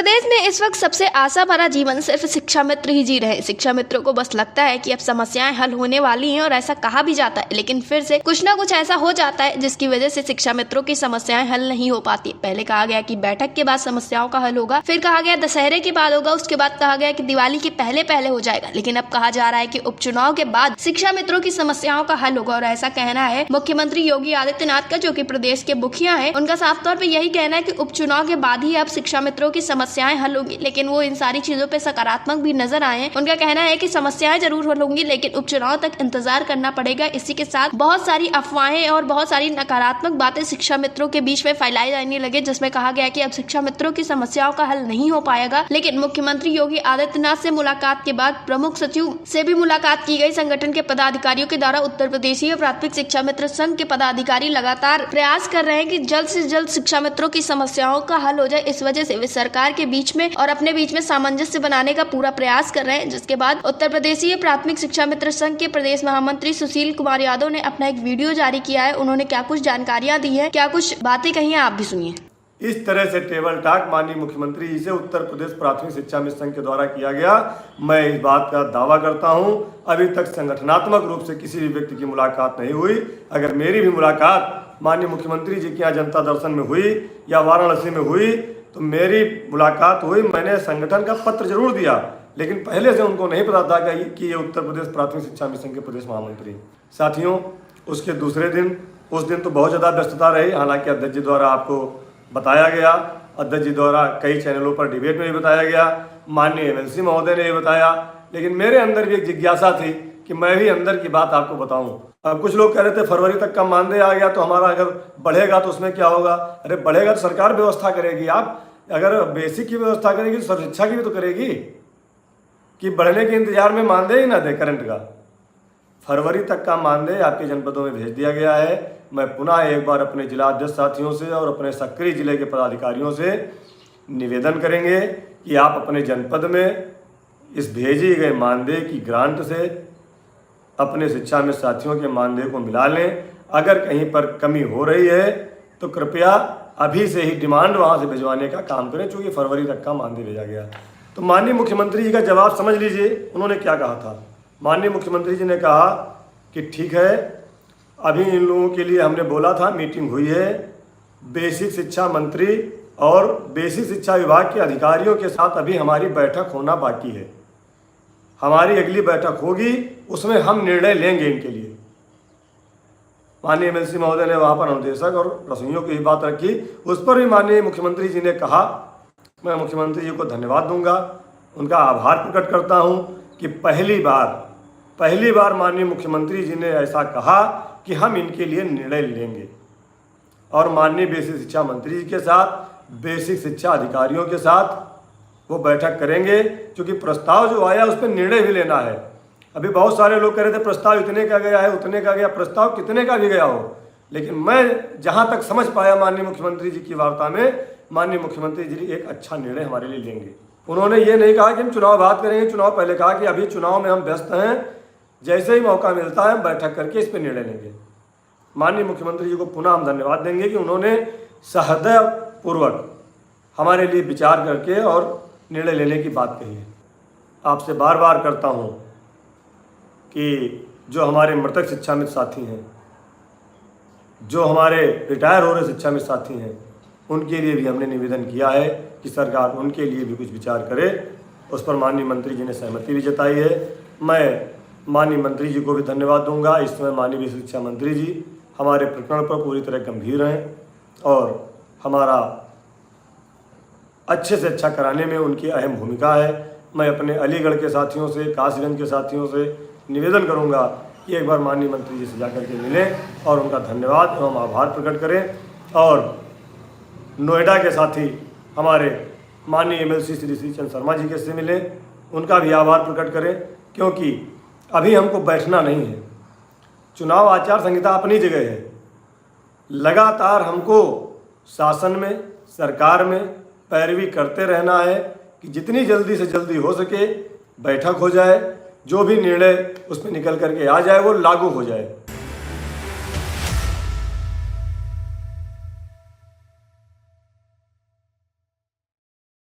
प्रदेश में इस वक्त सबसे आशा भरा जीवन सिर्फ शिक्षा मित्र ही जी रहे हैं। शिक्षा मित्रों को बस लगता है कि अब समस्याएं हल होने वाली हैं और ऐसा कहा भी जाता है, लेकिन फिर से कुछ ना कुछ ऐसा हो जाता है जिसकी वजह से शिक्षा मित्रों की समस्याएं हल नहीं हो पाती। पहले कहा गया कि बैठक के बाद समस्याओं का हल होगा, फिर कहा गया दशहरे के बाद होगा, उसके बाद कहा गया कि दिवाली के पहले हो जाएगा, लेकिन अब कहा जा रहा है कि उपचुनाव के बाद शिक्षा मित्रों की समस्याओं का हल होगा। और ऐसा कहना है मुख्यमंत्री योगी आदित्यनाथ का, जो कि प्रदेश के मुखिया है। उनका साफ तौर पर यही कहना है कि उपचुनाव के बाद ही अब शिक्षा मित्रों की समस्याएं हल होंगी, लेकिन वो इन सारी चीजों पे सकारात्मक भी नजर आए हैं। उनका कहना है कि समस्याएं जरूर हल होंगी, लेकिन उपचुनाव तक इंतजार करना पड़ेगा। इसी के साथ बहुत सारी अफवाहें और बहुत सारी नकारात्मक बातें शिक्षा मित्रों के बीच में फैलाई जाने लगे, जिसमें कहा गया कि अब शिक्षा मित्रों की समस्याओं का हल नहीं हो पाएगा। लेकिन मुख्यमंत्री योगी आदित्यनाथ से मुलाकात के बाद प्रमुख सचिव से भी मुलाकात की गई। संगठन के पदाधिकारियों के द्वारा उत्तर प्रदेशीय प्राथमिक शिक्षा मित्र संघ के पदाधिकारी लगातार प्रयास कर रहे हैं कि जल्द से जल्द शिक्षा मित्रों की समस्याओं का हल हो जाए। इस वजह से वे सरकार के बीच में और अपने बीच में सामंजस्य बनाने का पूरा प्रयास कर रहे हैं। जिसके बाद उत्तर प्रदेशीय प्राथमिक शिक्षा मित्र संघ के प्रदेश महामंत्री सुशील कुमार यादव ने अपना एक वीडियो जारी किया है। उन्होंने क्या कुछ जानकारियां दी है, क्या कुछ बातें कही है, आप भी सुनिए। इस तरह से टेबल टॉक माननीय मुख्यमंत्री जी से उत्तर प्रदेश प्राथमिक शिक्षा मित्र संघ के द्वारा किया गया। मैं इस बात का दावा करता हूं, अभी तक संगठनात्मक रूप से किसी भी व्यक्ति की मुलाकात नहीं हुई। अगर मेरी भी मुलाकात माननीय मुख्यमंत्री जी के यहाँ जनता दर्शन में हुई या वाराणसी में हुई तो मेरी मुलाकात हुई। मैंने संगठन का पत्र जरूर दिया, लेकिन पहले से उनको नहीं पता था कि ये उत्तर प्रदेश प्राथमिक शिक्षा मित्र संघ के प्रदेश महामंत्री। साथियों, उसके दूसरे दिन, उस दिन तो बहुत ज़्यादा व्यस्तता रही। हालांकि अध्यक्ष जी द्वारा आपको बताया गया, अध्यक्ष जी द्वारा कई चैनलों पर डिबेट में भी बताया गया, माननीय एमएलसी महोदय ने भी बताया, लेकिन मेरे अंदर भी एक जिज्ञासा थी कि मैं भी अंदर की बात आपको बताऊं। अब कुछ लोग कह रहे थे फरवरी तक का मानदेय आ गया तो हमारा अगर बढ़ेगा तो उसमें क्या होगा। अरे बढ़ेगा तो सरकार व्यवस्था करेगी। आप अगर बेसिक की व्यवस्था करेगी तो सर्व शिक्षा की भी तो करेगी कि बढ़ने के इंतजार में मानदेय ही ना दे करंट का। फरवरी तक का मानदेय आपके जनपदों में भेज दिया गया है। मैं पुनः एक बार अपने जिलाध्यक्ष साथियों से और अपने सक्रिय जिले के पदाधिकारियों से निवेदन करेंगे कि आप अपने जनपद में इस भेजे गए मानदेय की ग्रांट से अपने शिक्षा में साथियों के मानदेय को मिला लें। अगर कहीं पर कमी हो रही है तो कृपया अभी से ही डिमांड वहाँ से भिजवाने का काम करें, चूँकि फरवरी तक का मानदेय भेजा गया। तो माननीय मुख्यमंत्री जी का जवाब समझ लीजिए, उन्होंने क्या कहा था। माननीय मुख्यमंत्री जी ने कहा कि ठीक है, अभी इन लोगों के लिए हमने बोला था, मीटिंग हुई है, बेसिक शिक्षा मंत्री और बेसिक शिक्षा विभाग के अधिकारियों के साथ अभी हमारी बैठक होना बाकी है। हमारी अगली बैठक होगी, उसमें हम निर्णय लेंगे इनके लिए। माननीय एमएलसी महोदय ने वहाँ पर अनुदेशक और रसोइयों की बात रखी, उस पर भी माननीय मुख्यमंत्री जी ने कहा। मैं मुख्यमंत्री जी को धन्यवाद दूंगा, उनका आभार प्रकट करता हूँ कि पहली बार माननीय मुख्यमंत्री जी ने ऐसा कहा कि हम इनके लिए निर्णय लेंगे। और माननीय बेसिक शिक्षा मंत्री जी के साथ, बेसिक शिक्षा अधिकारियों के साथ वो बैठक करेंगे, क्योंकि प्रस्ताव जो आया उस पर निर्णय भी लेना है। अभी बहुत सारे लोग कह रहे थे प्रस्ताव इतने का गया है, उतने का गया, प्रस्ताव कितने का भी गया हो, लेकिन मैं जहाँ तक समझ पाया माननीय मुख्यमंत्री जी की वार्ता में, माननीय मुख्यमंत्री जी एक अच्छा निर्णय हमारे लिए लेंगे। उन्होंने ये नहीं कहा कि हम चुनाव बात करेंगे, चुनाव पहले कहा कि अभी चुनाव में हम व्यस्त हैं, जैसे ही मौका मिलता है हम बैठक करके इस पर निर्णय लेंगे। माननीय मुख्यमंत्री जी को पुनः हम धन्यवाद देंगे कि उन्होंने सहृदयपूर्वक हमारे लिए विचार करके और निर्णय लेने की बात कही है। आपसे बार बार करता हूँ कि जो हमारे मृतक शिक्षा मित्र साथी हैं, जो हमारे रिटायर हो रहे शिक्षा मित्र साथी हैं, उनके लिए भी हमने निवेदन किया है कि सरकार उनके लिए भी कुछ विचार करे। उस पर माननीय मंत्री जी ने सहमति भी जताई है। मैं माननीय मंत्री जी को भी धन्यवाद दूंगा। इस समय माननीय शिक्षा मंत्री जी हमारे प्रकरण पर पूरी तरह गंभीर हैं और हमारा अच्छे से अच्छा कराने में उनकी अहम भूमिका है। मैं अपने अलीगढ़ के साथियों से, कासगंज के साथियों से निवेदन करूंगा कि एक बार माननीय मंत्री जी से जाकर के मिलें और उनका धन्यवाद एवं आभार प्रकट करें। और नोएडा के साथी हमारे माननीय एमएलसी श्री श्रीचंद शर्मा जी के से मिलें, उनका भी आभार प्रकट करें, क्योंकि अभी हमको बैठना नहीं है। चुनाव आचार संहिता अपनी जगह है, लगातार हमको शासन में, सरकार में पैरवी करते रहना है कि जितनी जल्दी से जल्दी हो सके बैठक हो जाए, जो भी निर्णय उसमें निकल करके आ जाए वो लागू हो जाए।